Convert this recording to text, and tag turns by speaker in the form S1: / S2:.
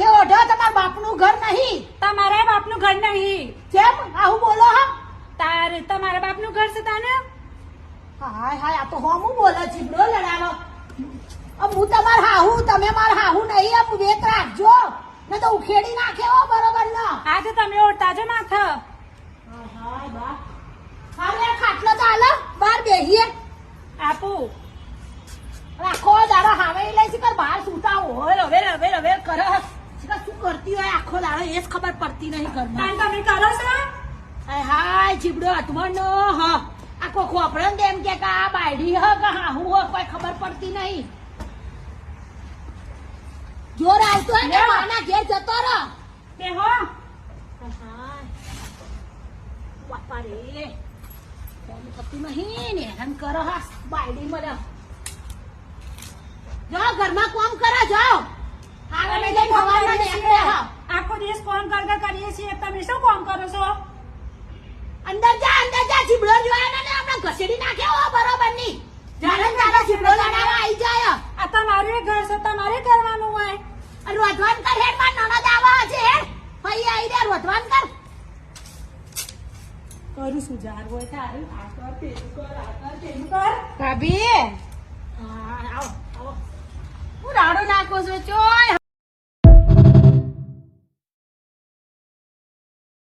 S1: માથે ઓઢો તમારા બાપનું ઘર નહીં.
S2: તમારા બાપનું ઘર નહીં.
S1: જેમ આવું બોલો હા.
S2: તમારા બાપનું ઘર છે તાને.
S1: હાય હાય આ તો હોમું બોલે ચીબડો લડાવો. હું તમાર હાહુ તમે માર હાહુ નહીં. આમ વેત રાખજો ને તો ઉખેડી નાખે હો બરોબર ને.
S2: આજે તમે ઓઢતા છો માથે.
S1: હાય બા હારે ખાટલો ચાલો બાર બેહીએ.
S2: આપું
S1: આખો દાડો હાવે લઈ છે કર બહાર સુતા હોય હવે હવે હવે કરે શું કરતી હોય આખો દાડો એ જ ખબર પડતી નહીં ઘરમાં.
S2: તમે કરો છો.
S1: હાય ચીબડો અતવણનો હ આખો ખોપડો ને એમ કે આ બાયડી હ કે હાહુ હ કોઈ ખબર પડતી નહીં. જોર આવતો હોય ને માના ઘેર જતો રહો.
S2: તે હો
S1: હાય બાપા રે કોમ કરતી નહીં ને હેરાન કરો હા બાયડી મને. જાઓ ઘરમાં કામ કરો જાઓ. આગળ લઈ જઈને સવારમાં નીકળે હા.
S2: આખો દિવસ કોમ કરતા કરીએ છીએ તમે શું કામ કરો છો.
S1: અંદર જા ચીબડો જોયા ને હમણાં ઘસેડી નાખ્યો હો બરોબર ની. જાણે તારા ચીબડો લડાવા આવી જાય.
S2: આ તમારું ઘર છે તમારે કરવાનું હોય.
S1: રોધવાન કર હેડ માં નણદ આવા છે હેડ ભાઈ આવી રે રોધવાન કર.
S2: કરું છું જાર હોય તારું આ કર પેલું કર આ કર પેલું કર.
S3: ભાભી
S1: આવો આવો
S3: હું રાડો નાખો છો ચોય